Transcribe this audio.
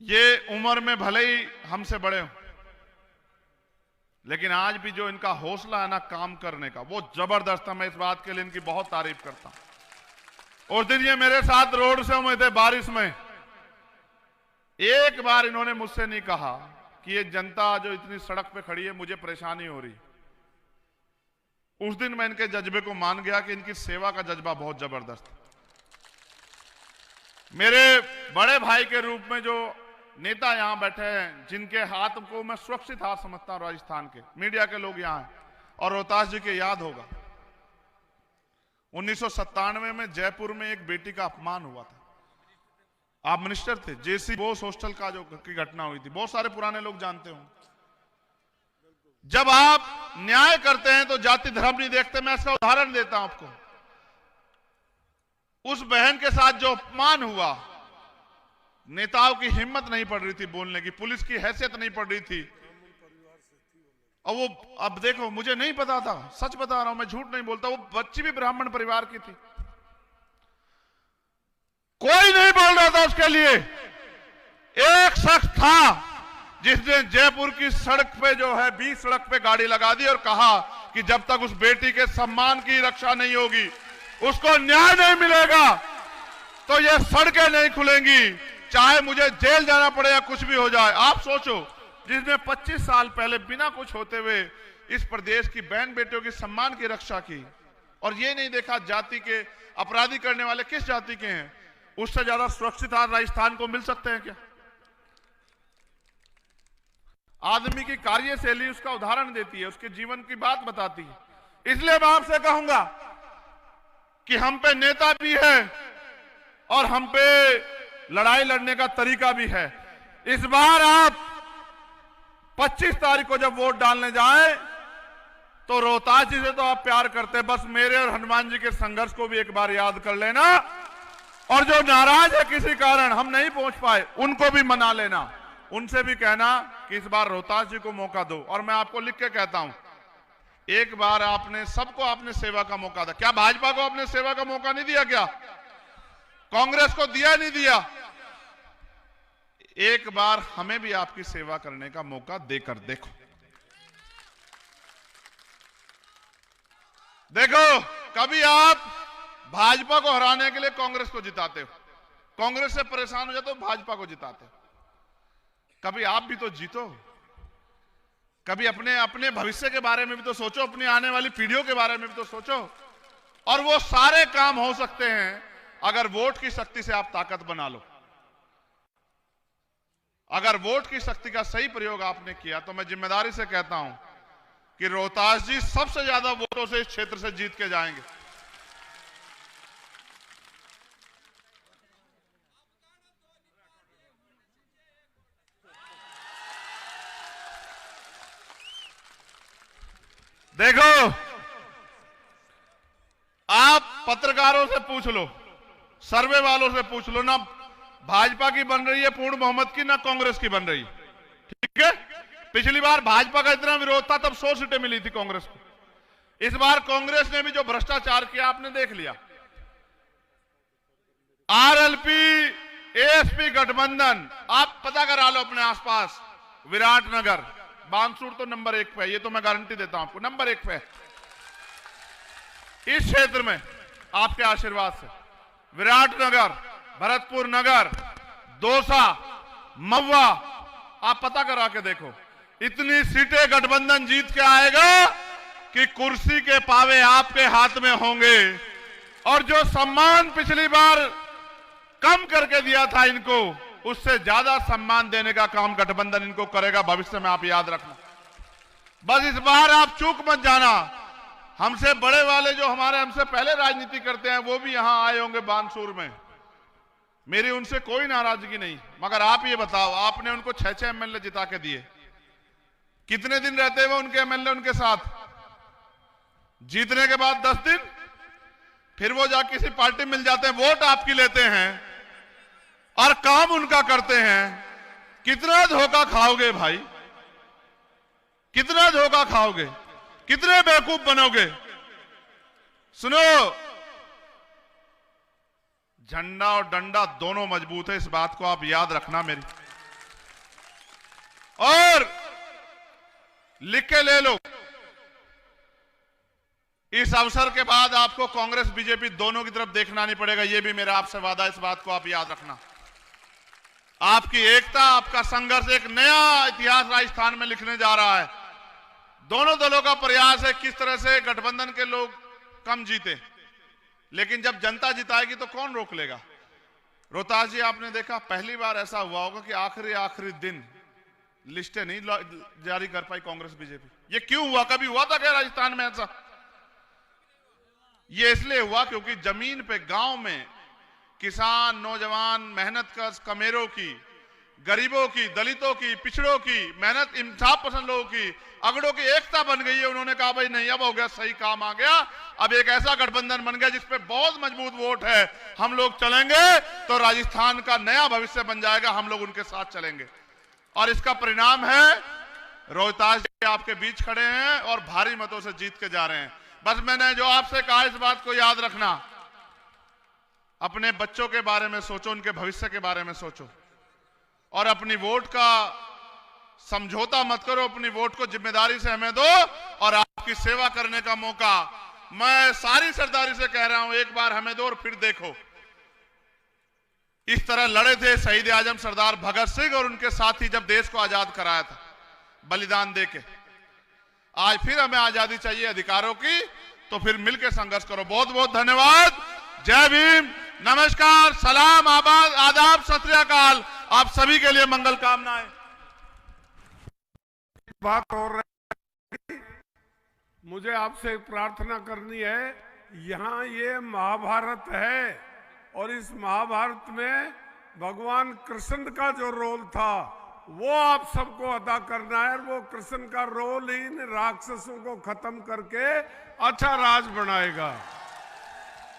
ये उम्र में भले ही हमसे बड़े हो, लेकिन आज भी जो इनका हौसला है ना काम करने का, वो जबरदस्त है। मैं इस बात के लिए इनकी बहुत तारीफ करता हूं। उस दिन ये मेरे साथ रोड से हुए थे बारिश में। एक बार इन्होंने मुझसे नहीं कहा कि ये जनता जो इतनी सड़क पे खड़ी है मुझे परेशानी हो रही। उस दिन मैं इनके जज्बे को मान गया कि इनकी सेवा का जज्बा बहुत जबरदस्त है। मेरे बड़े भाई के रूप में जो नेता यहां बैठे हैं, जिनके हाथ को मैं सुरक्षित हाथ समझता हूं राजस्थान के, मीडिया के लोग यहां हैं, और रोहतास जी के याद होगा 1997 में जयपुर में एक बेटी का अपमान हुआ था। आप मिनिस्टर थे, जेसी बोस हॉस्टल का जो की घटना हुई थी, बहुत सारे पुराने लोग जानते होंगे। जब आप न्याय करते हैं तो जाति धर्म नहीं देखते। मैं इसका उदाहरण देता हूं आपको। उस बहन के साथ जो अपमान हुआ, नेताओं की हिम्मत नहीं पड़ रही थी बोलने की, पुलिस की हैसियत नहीं पड़ रही थी। और वो, अब देखो, मुझे नहीं पता था, सच बता रहा हूं, मैं झूठ नहीं बोलता, वो बच्ची भी ब्राह्मण परिवार की थी। कोई नहीं बोल रहा था उसके लिए। एक शख्स था जिसने जयपुर की सड़क पे जो है, बीच सड़क पे गाड़ी लगा दी और कहा कि जब तक उस बेटी के सम्मान की रक्षा नहीं होगी, उसको न्याय नहीं मिलेगा, तो ये सड़कें नहीं खुलेंगी, चाहे मुझे जेल जाना पड़े या कुछ भी हो जाए। आप सोचो, जिसने 25 साल पहले बिना कुछ होते हुए इस प्रदेश की बहन बेटियों की सम्मान की रक्षा की, और ये नहीं देखा जाति के अपराधी करने वाले किस जाति के हैं, उससे ज्यादा सुरक्षित आज राजस्थान को मिल सकते हैं क्या? आदमी की कार्यशैली उसका उदाहरण देती है, उसके जीवन की बात बताती है। इसलिए मैं आपसे कहूंगा कि हम पे नेता भी है और हम पे लड़ाई लड़ने का तरीका भी है। इस बार आप 25 तारीख को जब वोट डालने जाएं तो रोहतास जी से तो आप प्यार करते हैं, बस मेरे और हनुमान जी के संघर्ष को भी एक बार याद कर लेना, और जो नाराज है किसी कारण हम नहीं पहुंच पाए, उनको भी मना लेना, उनसे भी कहना कि इस बार रोहतास जी को मौका दो। और मैं आपको लिख के कहता हूं, एक बार आपने सबको आपने सेवा का मौका दिया। क्या भाजपा को आपने सेवा का मौका नहीं दिया? क्या कांग्रेस को दिया नहीं दिया? एक बार हमें भी आपकी सेवा करने का मौका देकर देखो। देखो, कभी आप भाजपा को हराने के लिए कांग्रेस को जिताते हो, कांग्रेस से परेशान हो जाते हो, भाजपा को जिताते हो। कभी आप भी तो जीतो, कभी अपने अपने भविष्य के बारे में भी तो सोचो, अपनी आने वाली पीढ़ियों के बारे में भी तो सोचो। और वो सारे काम हो सकते हैं अगर वोट की शक्ति से आप ताकत बना लो। अगर वोट की शक्ति का सही प्रयोग आपने किया तो मैं जिम्मेदारी से कहता हूं कि रोहतास जी सबसे ज्यादा वोटों से इस क्षेत्र से जीत के जाएंगे। देखो, आप पत्रकारों से पूछ लो, सर्वे वालों से पूछ लो, ना भाजपा की बन रही है पूर्ण बहुमत की, ना कांग्रेस की बन रही। ठीक है, पिछली बार भाजपा का इतना विरोध था तब 100 सीटें मिली थी कांग्रेस को। इस बार कांग्रेस ने भी जो भ्रष्टाचार किया आपने देख लिया। आरएलपी एएसपी गठबंधन, आप पता करा लो अपने आसपास, विराटनगर, बानसूर तो नंबर 1 पे है, ये तो मैं गारंटी देता हूं आपको, नंबर 1 पे है इस क्षेत्र में आपके आशीर्वाद से। विराटनगर, भरतपुर नगर, दौसा, महुआ, आप पता करा के देखो, इतनी सीटें गठबंधन जीत के आएगा कि कुर्सी के पावे आपके हाथ में होंगे। और जो सम्मान पिछली बार कम करके दिया था इनको, उससे ज्यादा सम्मान देने का काम गठबंधन इनको करेगा भविष्य में, आप याद रखना। बस इस बार आप चूक मत जाना। हमसे बड़े वाले जो हमारे हमसे पहले राजनीति करते हैं वो भी यहां आए होंगे बानसूर में, मेरी उनसे कोई नाराजगी नहीं, मगर आप ये बताओ, आपने उनको 6-6 एमएलए जिता के दिए, कितने दिन रहते हुए उनके एमएलए उनके साथ? जीतने के बाद 10 दिन, फिर वो जाके किसी पार्टी मिल जाते हैं, वोट आपकी लेते हैं और काम उनका करते हैं। कितना धोखा खाओगे भाई, कितना धोखा खाओगे, कितने बेवकूफ बनोगे? सुनो, झंडा और डंडा दोनों मजबूत है, इस बात को आप याद रखना मेरी। और लिख के ले लो, इस अवसर के बाद आपको कांग्रेस बीजेपी दोनों की तरफ देखना नहीं पड़ेगा। यह भी मेरा आपसे वादा, इस बात को आप याद रखना। आपकी एकता, आपका संघर्ष एक नया इतिहास राजस्थान में लिखने जा रहा है। दोनों दलों का प्रयास है किस तरह से गठबंधन के लोग कम जीते, लेकिन जब जनता जिताएगी तो कौन रोक लेगा। रोहतास जी, आपने देखा पहली बार ऐसा हुआ होगा कि आखिरी दिन लिस्टें नहीं जारी कर पाई कांग्रेस बीजेपी। ये क्यों हुआ? कभी हुआ था क्या राजस्थान में ऐसा? ये इसलिए हुआ क्योंकि जमीन पे गांव में किसान, नौजवान, मेहनत कश कमेरों की, गरीबों की, दलितों की, पिछड़ों की, मेहनत इंसाफ पसंद लोगों की, अगड़ों की एकता बन गई है। उन्होंने कहा भाई नहीं, अब हो गया, सही काम आ गया, अब एक ऐसा गठबंधन बन गया जिसपे बहुत मजबूत वोट है, हम लोग चलेंगे तो राजस्थान का नया भविष्य बन जाएगा, हम लोग उनके साथ चलेंगे। और इसका परिणाम है रोहतास जी आपके बीच खड़े हैं और भारी मतों से जीत के जा रहे हैं। बस मैंने जो आपसे कहा, इस बात को याद रखना, अपने बच्चों के बारे में सोचो, उनके भविष्य के बारे में सोचो, और अपनी वोट का समझौता मत करो। अपनी वोट को जिम्मेदारी से हमें दो और आपकी सेवा करने का मौका मैं सारी सरदारी से कह रहा हूं, एक बार हमें दो और फिर देखो। इस तरह लड़े थे शहीद आजम सरदार भगत सिंह और उनके साथी जब देश को आजाद कराया था बलिदान देके। आज फिर हमें आजादी चाहिए अधिकारों की, तो फिर मिलकर संघर्ष करो। बहुत बहुत धन्यवाद। जय भीम, नमस्कार, सलाम, आदाब, सत श्री अकाल। आप सभी के लिए मंगल कामनाएं। बात और मुझे आपसे एक प्रार्थना करनी है। यहाँ ये महाभारत है और इस महाभारत में भगवान कृष्ण का जो रोल था वो आप सबको अदा करना है, और वो कृष्ण का रोल ही इन राक्षसों को खत्म करके अच्छा राज बनाएगा।